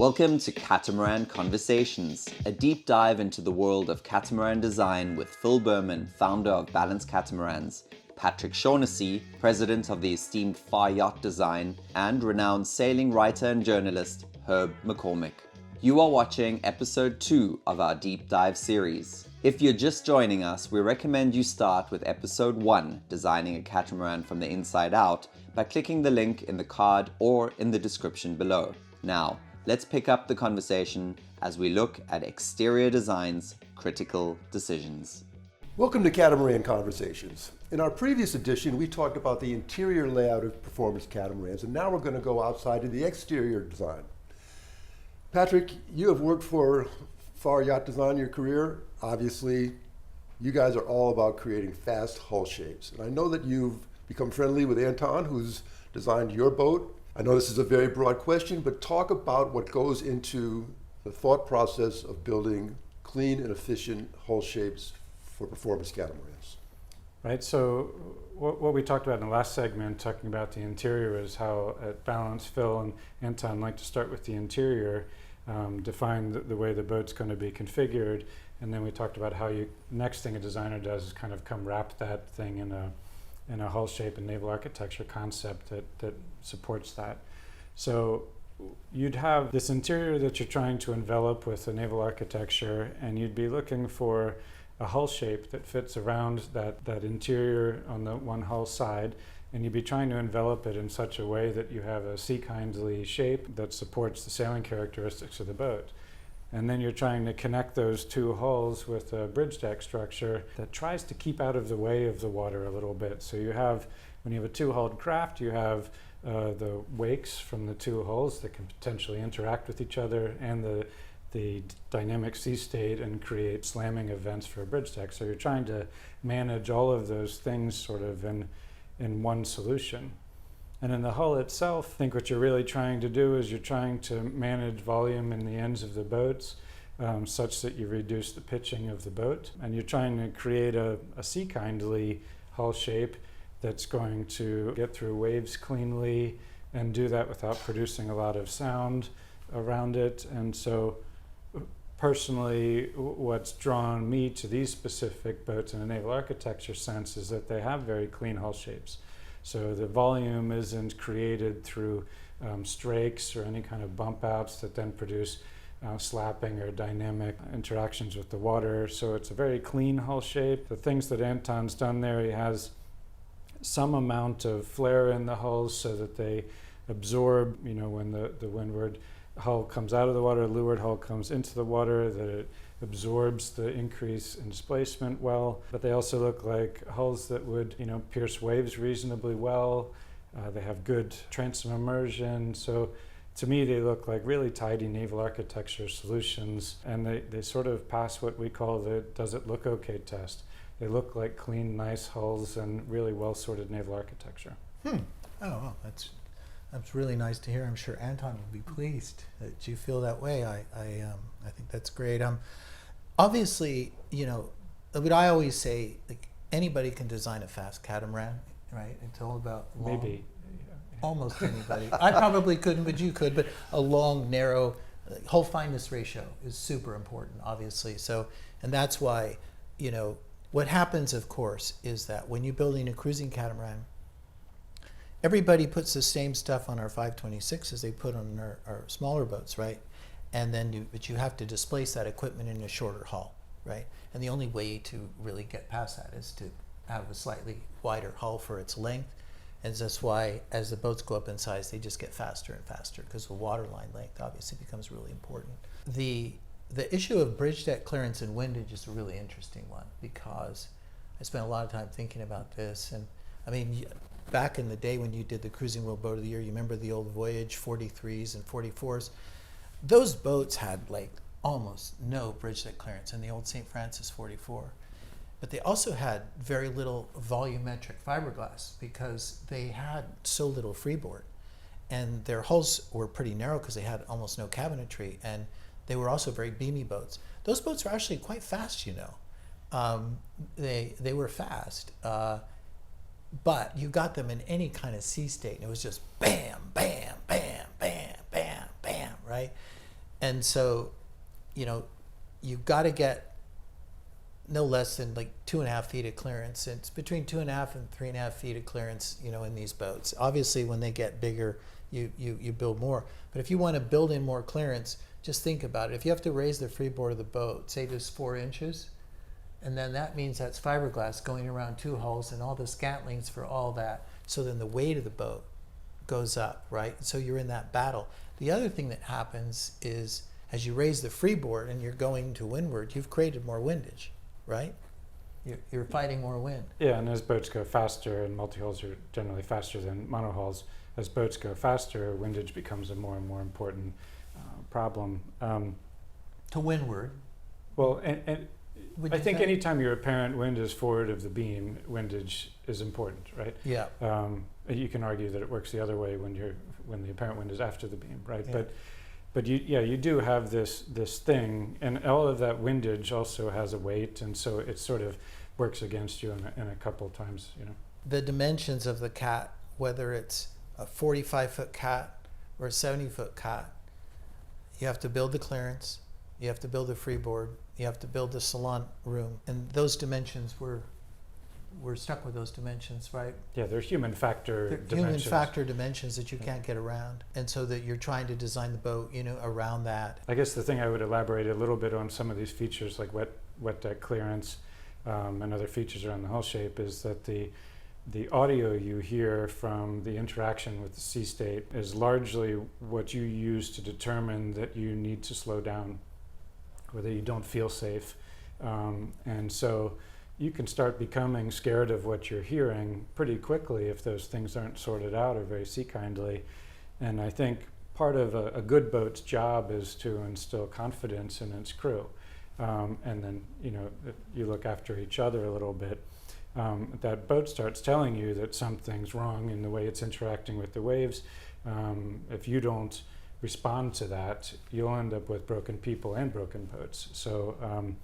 Welcome to Catamaran Conversations, a deep dive into the world of catamaran design with Phil Berman, founder of Balanced Catamarans, Patrick Shaughnessy, president of the esteemed Far Yacht Design, and renowned sailing writer and journalist Herb McCormick. You are watching episode 2 of our deep dive series. If you're just joining us, we recommend you start with episode 1, Designing a Catamaran from the Inside Out, by clicking the link in the card or in the description below. Now, let's pick up the conversation as we look at exterior design's critical decisions. Welcome to Catamaran Conversations. In our previous edition, we talked about the interior layout of performance catamarans, and now we're going to go outside to the exterior design. Patrick, you have worked for Far Yacht Design in your career. Obviously, you guys are all about creating fast hull shapes. And I know that you've become friendly with Anton, who's designed your boat. I know this is a very broad question, but talk about what goes into the thought process of building clean and efficient hull shapes for performance catamarans. Right, so what we talked about in the last segment, talking about the interior, is how at Balance, Phil and Anton like to start with the interior, define the way the boat's going to be configured, and then we talked about how next thing a designer does is kind of come wrap that thing in a hull shape and naval architecture concept that supports that. So you'd have this interior that you're trying to envelop with a naval architecture, and you'd be looking for a hull shape that fits around that interior on the one hull side, and you'd be trying to envelop it in such a way that you have a sea-kindly shape that supports the sailing characteristics of the boat. And then you're trying to connect those two hulls with a bridge deck structure that tries to keep out of the way of the water a little bit. So you have, when you have a two-hulled craft, you have the wakes from the two hulls that can potentially interact with each other, and the dynamic sea state and create slamming events for a bridge deck. So you're trying to manage all of those things sort of in one solution. And in the hull itself, I think what you're really trying to do is you're trying to manage volume in the ends of the boats such that you reduce the pitching of the boat. And you're trying to create a sea-kindly hull shape that's going to get through waves cleanly and do that without producing a lot of sound around it. And so personally, what's drawn me to these specific boats in a naval architecture sense is that they have very clean hull shapes. So the volume isn't created through strakes or any kind of bump outs that then produce slapping or dynamic interactions with the water. So it's a very clean hull shape. The things that Anton's done there, he has some amount of flare in the hulls so that they absorb, when the windward hull comes out of the water, leeward hull comes into the water, that it absorbs the increase in displacement well. But they also look like hulls that would, pierce waves reasonably well. They have good transom immersion. So to me, they look like really tidy naval architecture solutions, and they sort of pass what we call the does it look okay test. They look like clean, nice hulls and really well-sorted naval architecture. Oh, well, that's really nice to hear. I'm sure Anton will be pleased that you feel that way. I think that's great. Obviously, what I always say, like, anybody can design a fast catamaran, right? It's all about long, Maybe. Almost anybody. I probably couldn't, but you could. But a long, narrow, hull fineness ratio is super important, obviously. So, and that's why, what happens, of course, is that when you're building a cruising catamaran, everybody puts the same stuff on our 526 as they put on our smaller boats, right? And then but you have to displace that equipment in a shorter hull, right? And the only way to really get past that is to have a slightly wider hull for its length. And that's why as the boats go up in size, they just get faster and faster because the waterline length obviously becomes really important. The issue of bridge deck clearance and windage is a really interesting one because I spent a lot of time thinking about this. And I mean, back in the day when you did the Cruising World Boat of the Year, you remember the old Voyage 43s and 44s? Those boats had like almost no bridge deck clearance in the old St. Francis 44. But they also had very little volumetric fiberglass because they had so little freeboard. And their hulls were pretty narrow because they had almost no cabinetry. And they were also very beamy boats. Those boats were actually quite fast, They were fast. But you got them in any kind of sea state, and it was just bam, bam, bam, bam, bam, bam, right? And so, you've got to get no less than like 2.5 feet of clearance. It's between 2.5 and 3.5 feet of clearance, in these boats. Obviously, when they get bigger, you build more. But if you want to build in more clearance, just think about it. If you have to raise the freeboard of the boat, say just 4 inches, and then that means that's fiberglass going around 2 hulls and all the scantlings for all that. So then the weight of the boat goes up, right? So you're in that battle. The other thing that happens is as you raise the freeboard and you're going to windward, you've created more windage, right? You're fighting more wind. Yeah, and as boats go faster, and multi-hulls are generally faster than monohulls, as boats go faster, windage becomes a more and more important problem. To windward. Well, and I think anytime your apparent wind is forward of the beam, windage is important, right? Yeah. You can argue that it works the other way when the apparent wind is after the beam, right? Yeah. But you do have this thing, and all of that windage also has a weight, and so it sort of works against you in a couple of times, The dimensions of the cat, whether it's a 45-foot cat or a 70-foot cat, you have to build the clearance, you have to build the freeboard, you have to build the salon room, and those dimensions we're stuck with those dimensions, right? Yeah, they're human factor dimensions. Human factor dimensions that you can't get around, and so that you're trying to design the boat, around that. I guess the thing I would elaborate a little bit on some of these features, like wet deck clearance and other features around the hull shape, is that the audio you hear from the interaction with the sea state is largely what you use to determine that you need to slow down, or that you don't feel safe, and so you can start becoming scared of what you're hearing pretty quickly if those things aren't sorted out or very sea kindly. And I think part of a good boat's job is to instill confidence in its crew. And then, you look after each other a little bit. That boat starts telling you that something's wrong in the way it's interacting with the waves. If you don't respond to that, you'll end up with broken people and broken boats. So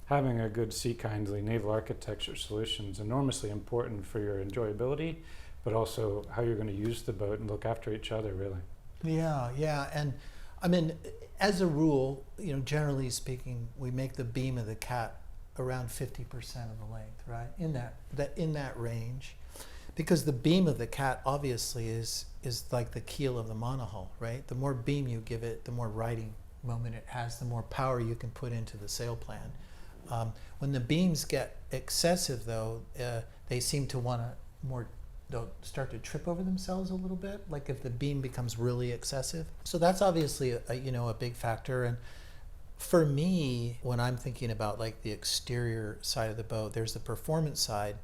having a good sea-kindly naval architecture solution is enormously important for your enjoyability, but also how you're going to use the boat and look after each other, really. Yeah. And I mean, as a rule, generally speaking, we make the beam of the cat around 50% of the length, right? In that range. Because the beam of the cat obviously is like the keel of the monohull, right? The more beam you give it, the more riding moment it has, the more power you can put into the sail plan. When the beams get excessive, though, they seem to want to they'll start to trip over themselves a little bit, like if the beam becomes really excessive. So that's obviously a big factor. And for me, when I'm thinking about like the exterior side of the boat, there's the performance side,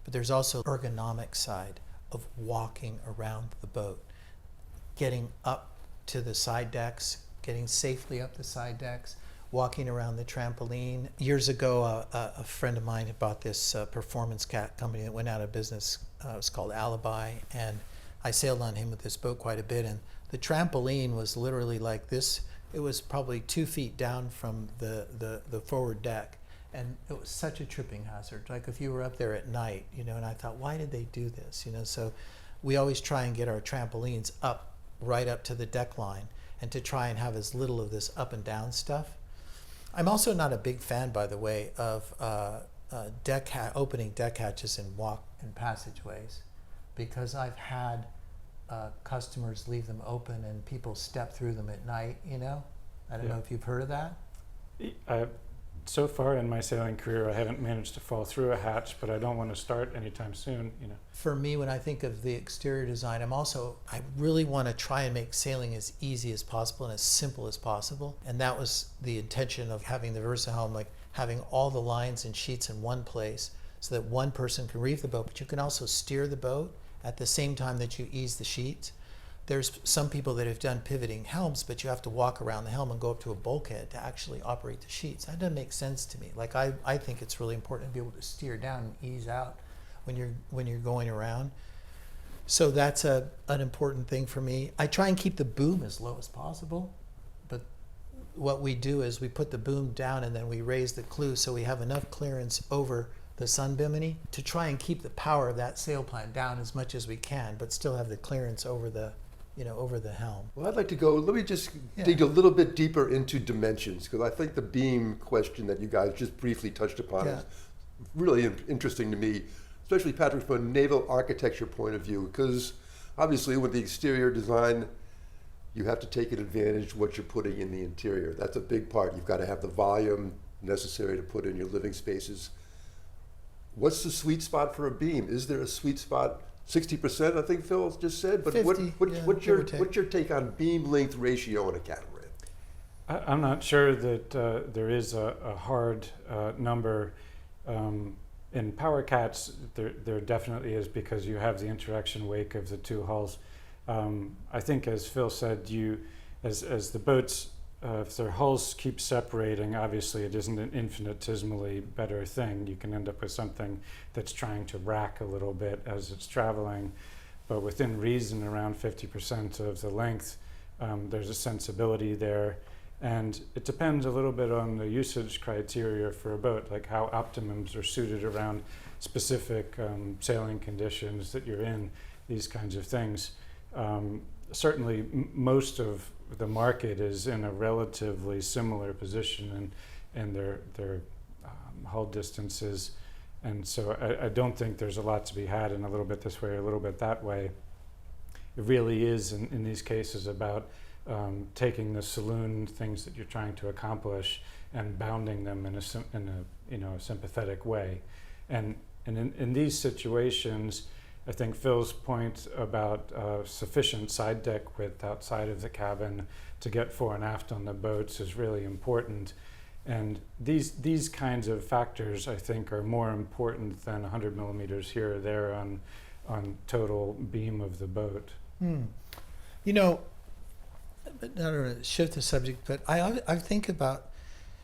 but there's also ergonomic side of walking around the boat, getting up to the side decks, getting safely up the side decks, walking around the trampoline. Years ago, a friend of mine had bought this performance cat company that went out of business. It was called Alibi, and I sailed on him with this boat quite a bit. And the trampoline was literally like this. It was probably 2 feet down from the forward deck, and it was such a tripping hazard. Like if you were up there at night, and I thought, why did they do this? So we always try and get our trampolines up, right up to the deck line, and to try and have as little of this up and down stuff. I'm also not a big fan, by the way, of opening deck hatches and walk and passageways, because I've had customers leave them open and people step through them at night. I don't know if you've heard of that. So far in my sailing career, I haven't managed to fall through a hatch, but I don't want to start anytime soon. For me, when I think of the exterior design, I really want to try and make sailing as easy as possible and as simple as possible. And that was the intention of having the VersaHelm, like having all the lines and sheets in one place so that one person can reef the boat, but you can also steer the boat at the same time that you ease the sheets. There's some people that have done pivoting helms, but you have to walk around the helm and go up to a bulkhead to actually operate the sheets. That doesn't make sense to me. Like I think it's really important to be able to steer down and ease out when you're going around. So that's an important thing for me. I try and keep the boom as low as possible, but what we do is we put the boom down and then we raise the clew so we have enough clearance over the sun bimini to try and keep the power of that sail plan down as much as we can, but still have the clearance over the over the helm. Well, I'd like to go, let me just dig a little bit deeper into dimensions, because I think the beam question that you guys just briefly touched upon is really interesting to me, especially, Patrick, from a naval architecture point of view, because obviously with the exterior design, you have to take advantage of what you're putting in the interior. That's a big part. You've got to have the volume necessary to put in your living spaces. What's the sweet spot for a beam? Is there a sweet spot? 60%, I think Phil just said, but 50, what's your take on beam length ratio in a catamaran? I'm not sure that there is a hard number. In power cats, there definitely is, because you have the interaction wake of the two hulls. I think, as Phil said, as the boats, if their hulls keep separating, obviously it isn't an infinitesimally better thing. You can end up with something that's trying to rack a little bit as it's traveling, but within reason, around 50% of the length, there's a sensibility there. And it depends a little bit on the usage criteria for a boat, like how optimums are suited around specific sailing conditions that you're in, these kinds of things. Certainly most of the market is in a relatively similar position in their hull distances, and so I don't think there's a lot to be had in a little bit this way or a little bit that way. It really is in these cases about taking the saloon things that you're trying to accomplish and bounding them in a sympathetic way, and in these situations, I think Phil's point about sufficient side deck width outside of the cabin to get fore and aft on the boats is really important. And these kinds of factors, I think, are more important than 100 millimeters here or there on total beam of the boat. I don't want to shift the subject, but I think about,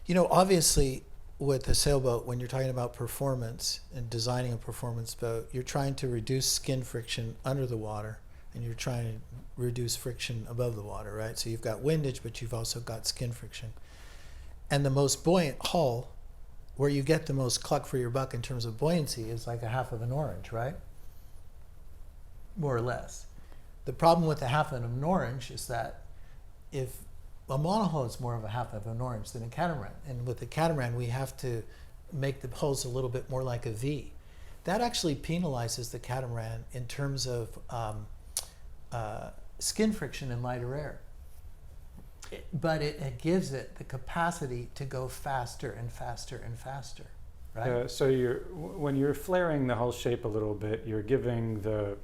obviously, with a sailboat, when you're talking about performance and designing a performance boat, you're trying to reduce skin friction under the water, and you're trying to reduce friction above the water, right? So you've got windage, but you've also got skin friction. And the most buoyant hull, where you get the most cluck for your buck in terms of buoyancy, is like a half of an orange, right? More or less. The problem with the half of an orange is that if a monohull is more of a half of an orange than a catamaran. And with the catamaran, we have to make the hulls a little bit more like a V. That actually penalizes the catamaran in terms of skin friction in lighter air. But it gives it the capacity to go faster and faster and faster, right? So when you're flaring the hull shape a little bit, you're giving that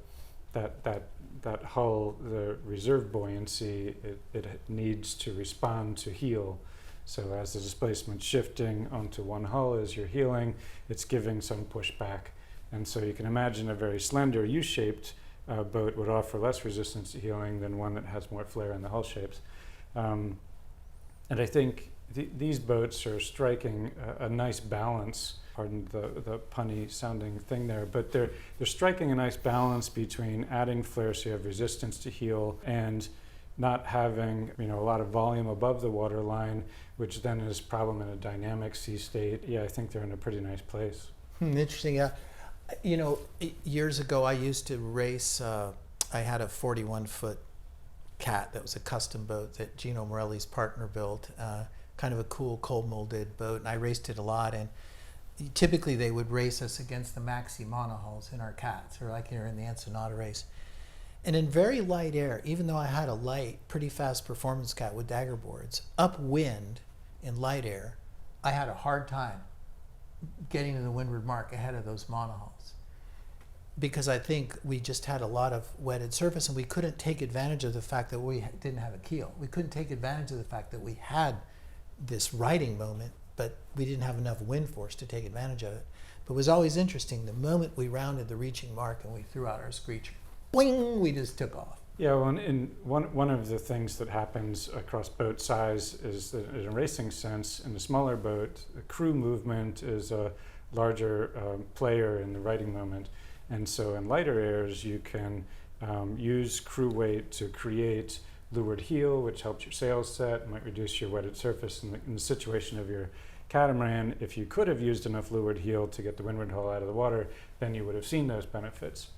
hull the reserve buoyancy it needs to respond to heel. So as the displacement's shifting onto one hull as you're heeling, it's giving some pushback. And so you can imagine a very slender U-shaped boat would offer less resistance to heeling than one that has more flare in the hull shapes. And I think these boats are striking a nice balance. Pardon the punny sounding thing there, but they're striking a nice balance between adding flare so you have resistance to heel and not having a lot of volume above the water line, which then is a problem in a dynamic sea state. Yeah, I think they're in a pretty nice place. Interesting. Years ago I used to race. I had a 41-foot Cat that was a custom boat that Gino Morelli's partner built. Kind of a cool cold molded boat, and I raced it a lot. And typically they would race us against the maxi monohulls in our cats, or like here in the Ensenada race. And in very light air, even though I had a light, pretty fast performance cat with dagger boards, upwind in light air, I had a hard time getting to the windward mark ahead of those monohulls. Because I think we just had a lot of wetted surface, and we couldn't take advantage of the fact that we didn't have a keel. We couldn't take advantage of the fact that we had this riding moment, but we didn't have enough wind force to take advantage of it. But it was always interesting, the moment we rounded the reaching mark and we threw out our screecher, bling, we just took off. Yeah, well, one of the things that happens across boat size is that in a racing sense, in a smaller boat, the crew movement is a larger player in the riding moment. And so in lighter airs, you can use crew weight to create leeward heel, which helps your sails set, might reduce your wetted surface. In the situation of your catamaran, if you could have used enough leeward heel to get the windward hull out of the water, then you would have seen those benefits.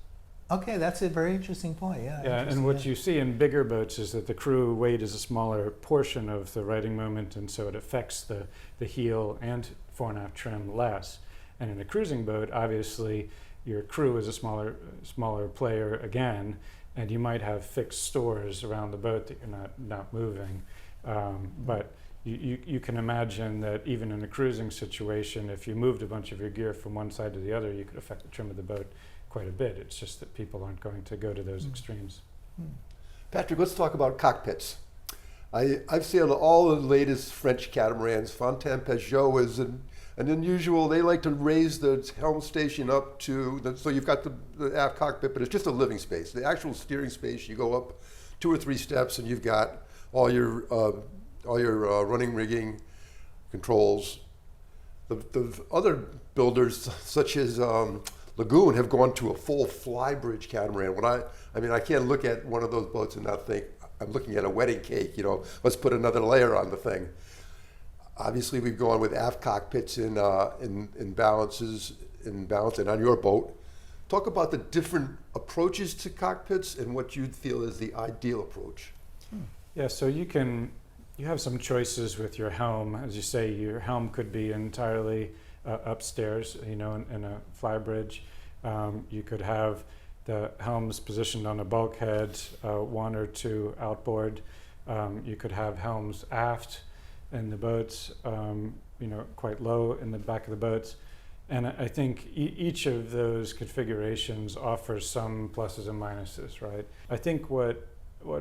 Okay, that's a very interesting point. Yeah. Yeah, and what you see in bigger boats is that the crew weight is a smaller portion of the riding moment, and so it affects the heel and fore and aft trim less. And in a cruising boat, obviously, your crew is a smaller player again, and you might have fixed stores around the boat that you're not moving. But you can imagine that even in a cruising situation, if you moved a bunch of your gear from one side to the other, you could affect the trim of the boat quite a bit. It's just that people aren't going to go to those extremes. Patrick, let's talk about cockpits. I've sailed all the latest French catamarans. Fontaine Peugeot is an unusual. They like to raise the helm station up to, so you've got the aft cockpit, but it's just a living space. The actual steering space, you go up 2 or 3 steps and you've got all your running rigging controls. The other builders, such as Lagoon, have gone to a full flybridge catamaran. I can't look at one of those boats and not think, I'm looking at a wedding cake, let's put another layer on the thing. Obviously, we've gone with aft cockpits in balance and on your boat. Talk about the different approaches to cockpits and what you feel is the ideal approach. Yeah, so you have some choices with your helm. As you say, your helm could be entirely upstairs, in a flybridge. You could have the helms positioned on a bulkhead, 1 or 2 outboard. You could have helms aft in the boats, quite low in the back of the boats. And I think each of those configurations offers some pluses and minuses, right? I think what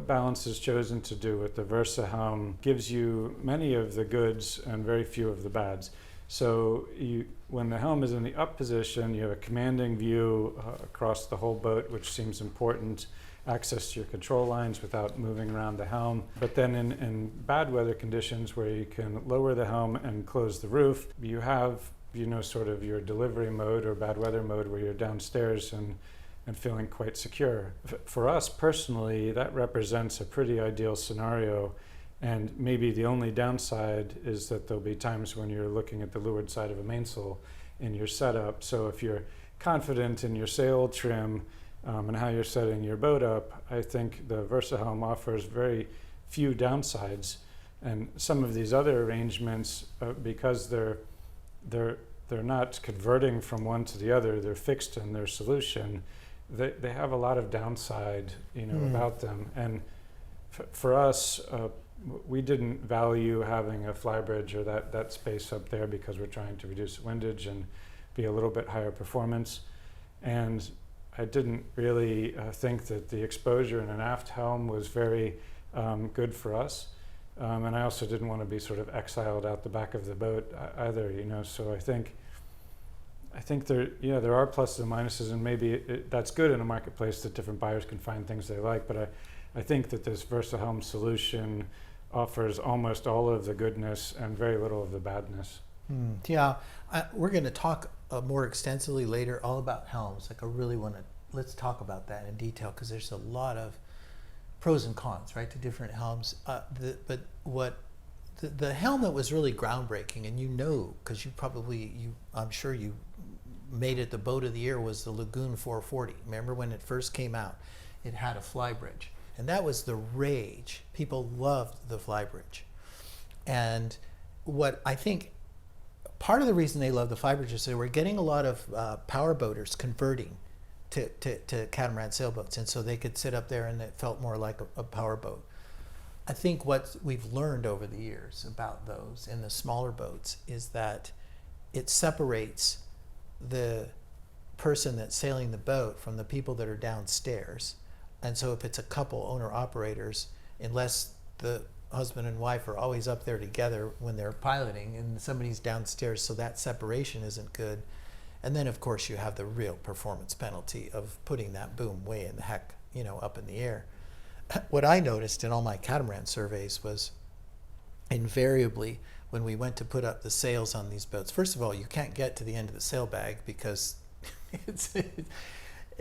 Balance has chosen to do with the VersaHelm gives you many of the goods and very few of the bads. So when the helm is in the up position, you have a commanding view across the whole boat, which seems important, access to your control lines without moving around the helm. But then in bad weather conditions where you can lower the helm and close the roof, you have, sort of your delivery mode or bad weather mode where you're downstairs and feeling quite secure. For us personally, that represents a pretty ideal scenario. And maybe the only downside is that there'll be times when you're looking at the leeward side of a mainsail in your setup. So if you're confident in your sail trim and how you're setting your boat up, I think the VersaHelm offers very few downsides. And some of these other arrangements, because they're not converting from one to the other, they're fixed in their solution, they have a lot of downside, about them. And for us, we didn't value having a flybridge or that space up there because we're trying to reduce windage and be a little bit higher performance. And I didn't really think that the exposure in an aft helm was very good for us. And I also didn't want to be sort of exiled out the back of the boat either, So I think there are pluses and minuses, and maybe that's good in a marketplace that different buyers can find things they like. But I think that this VersaHelm solution offers almost all of the goodness and very little of the badness. Yeah, we're going to talk more extensively later all about helms. I really let's talk about that in detail because there's a lot of pros and cons, right, to different helms. But the helm that was really groundbreaking, and because I'm sure you made it the boat of the year, was the Lagoon 440. Remember when it first came out? It had a flybridge. And that was the rage. People loved the flybridge. And what I think part of the reason they loved the flybridge is they were getting a lot of power boaters converting to catamaran sailboats. And so they could sit up there and it felt more like a power boat. I think what we've learned over the years about those in the smaller boats is that it separates the person that's sailing the boat from the people that are downstairs. And so if it's a couple owner-operators, unless the husband and wife are always up there together when they're piloting and somebody's downstairs, so that separation isn't good. And then, of course, you have the real performance penalty of putting that boom way in the heck, up in the air. What I noticed in all my catamaran surveys was invariably when we went to put up the sails on these boats, first of all, you can't get to the end of the sail bag because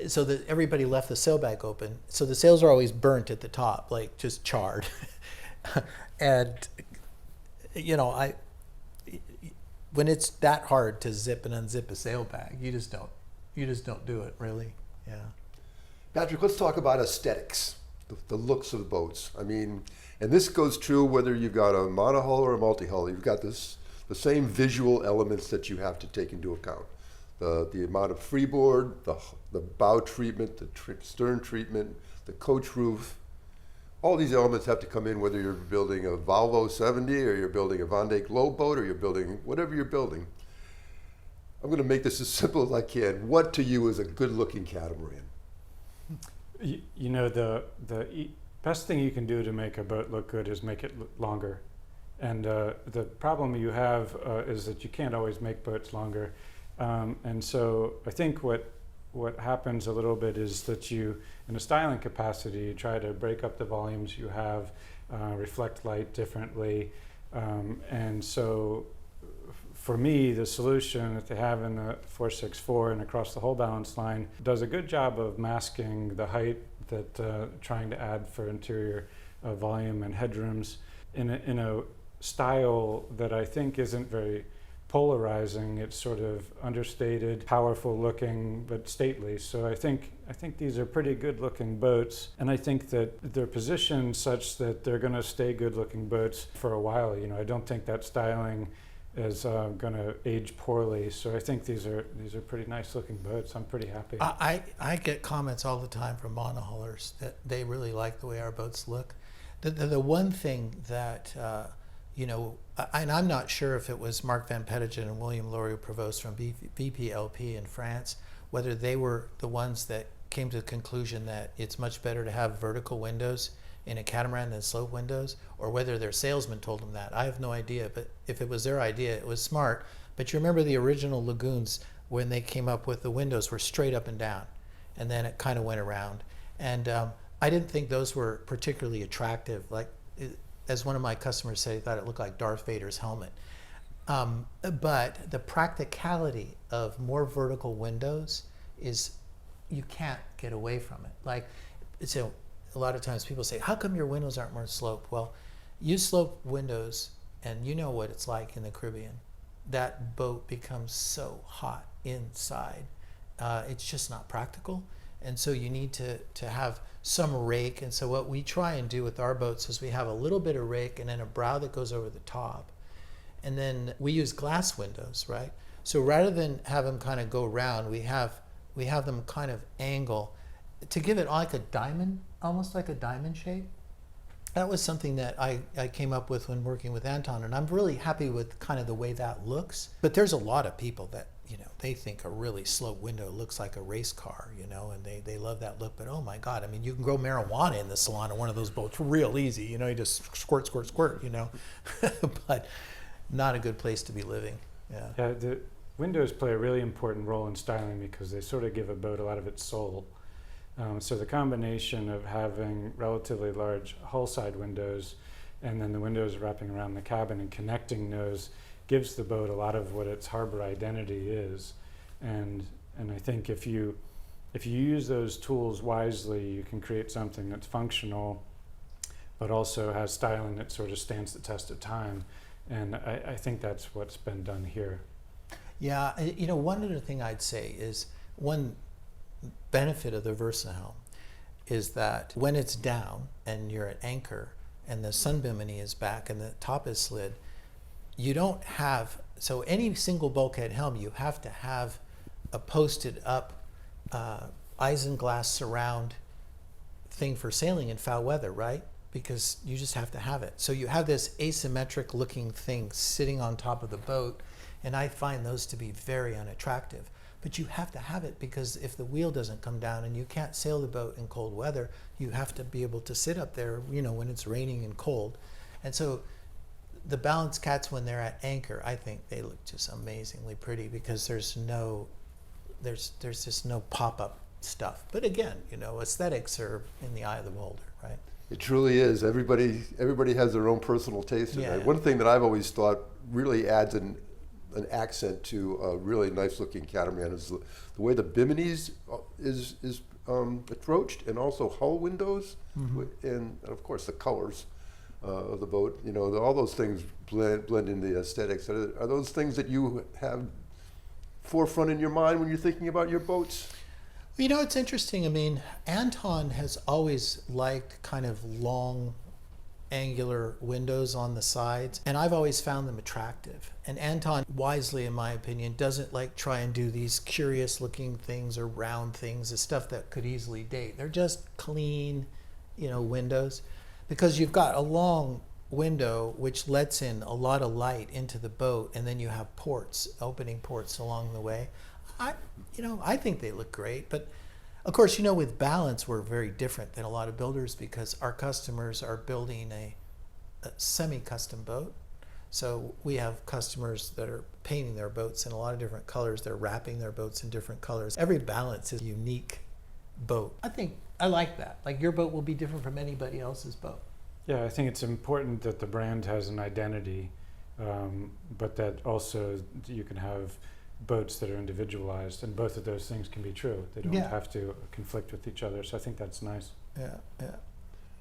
so that everybody left the sail bag open. So the sails are always burnt at the top, like just charred. And, when it's that hard to zip and unzip a sail bag, you just don't do it, really. Yeah. Patrick, let's talk about aesthetics, the looks of boats. I mean, and this goes true whether you've got a monohull or a multi-hull. You've got the same visual elements that you have to take into account. The amount of freeboard, the bow treatment, the stern treatment, the coach roof. All these elements have to come in whether you're building a Volvo 70 or you're building a Van Dyke Low boat or you're building whatever you're building. I'm going to make this as simple as I can. What to you is a good-looking catamaran? You know, the best thing you can do to make a boat look good is make it longer. And the problem you have is that you can't always make boats longer. And so I think what happens a little bit is that you, in a styling capacity, you try to break up the volumes you have, reflect light differently. And so for me, the solution that they have in the 464 and across the whole balance line does a good job of masking the height that trying to add for interior volume and headrooms in a style that I think isn't very polarizing. It's sort of understated, powerful looking, but stately. So I think these are pretty good looking boats, and I think that they're positioned such that they're going to stay good looking boats for a while. You know, I don't think that styling is going to age poorly. So I think these are pretty nice looking boats. I'm pretty happy. I get comments all the time from monohullers that they really like the way our boats look. The one thing that you know, and I'm not sure if it was Mark Van Pettingen and William Laurier-Prevost from VPLP in France, whether they were the ones that came to the conclusion that it's much better to have vertical windows in a catamaran than slope windows, or whether their salesman told them that. I have no idea, but if it was their idea, it was smart. But you remember the original lagoons, when they came up with the windows were straight up and down, and then it kind of went around. And I didn't think those were particularly attractive. Like, as one of my customers said, he thought it looked like Darth Vader's helmet. But the practicality of more vertical windows is, you can't get away from it. Like, so a lot of times people say, how come your windows aren't more sloped? Well, you slope windows, and you know what it's like in the Caribbean. That boat becomes so hot inside. It's just not practical. And so you need to have some rake. And so what we try and do with our boats is we have a little bit of rake and then a brow that goes over the top. And then we use glass windows, right? So rather than have them kind of go round, we have them kind of angle to give it like a diamond, almost like a diamond shape. That was something that I came up with when working with Anton, and I'm really happy with kind of the way that looks. But there's a lot of people that, you know, they think a really sloped window looks like a race car, you know, and they love that look. But oh my God, I mean, you can grow marijuana in the salon of one of those boats real easy, you know, you just squirt, squirt, squirt, you know. But not a good place to be living. Yeah. Yeah, the windows play a really important role in styling because they sort of give a boat a lot of its soul. So the combination of having relatively large hull side windows and then the windows wrapping around the cabin and connecting those gives the boat a lot of what its harbor identity is. And I think if you use those tools wisely, you can create something that's functional but also has styling that sort of stands the test of time. And I think that's what's been done here. Yeah, you know, one other thing I'd say is one benefit of the VersaHelm is that when it's down and you're at anchor and the sun bimini is back and the top is slid, you don't have, so any single bulkhead helm, you have to have a posted up isinglass surround thing for sailing in foul weather, right? Because you just have to have it. So you have this asymmetric looking thing sitting on top of the boat, and I find those to be very unattractive. But you have to have it because if the wheel doesn't come down and you can't sail the boat in cold weather, you have to be able to sit up there, you know, when it's raining and cold. And so the Balanced Cats, when they're at anchor, I think they look just amazingly pretty because there's just no pop-up stuff. But again, you know, aesthetics are in the eye of the beholder, right? It truly is. Everybody has their own personal taste in Yeah. it. One thing that I've always thought really adds an accent to a really nice looking catamaran is the way the Bimini's is approached, and also hull windows, and of course the colors of the boat. You know, all those things blend into the aesthetics. Are those things that you have forefront in your mind when you're thinking about your boats? You know, it's interesting. I mean, Anton has always liked kind of long, angular windows on the sides, and I've always found them attractive. And Anton, wisely in my opinion, doesn't like try and do these curious looking things or round things, the stuff that could easily date. They're just clean, you know, windows, because you've got a long window which lets in a lot of light into the boat, and then you have ports, opening ports along the way. I think they look great, but of course, you know, with Balance, we're very different than a lot of builders because our customers are building a semi-custom boat. So we have customers that are painting their boats in a lot of different colors. They're wrapping their boats in different colors. Every Balance is a unique boat. I like that. Like, your boat will be different from anybody else's boat. Yeah, I think it's important that the brand has an identity, but that also you can have boats that are individualized, and both of those things can be true. They don't have to conflict with each other, so I think that's nice. Yeah.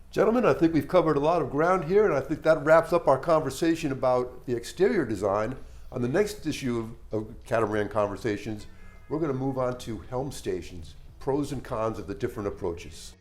Gentlemen, I think we've covered a lot of ground here, and I think that wraps up our conversation about the exterior design. On the next issue of Catamaran Conversations, we're going to move on to helm stations, pros and cons of the different approaches.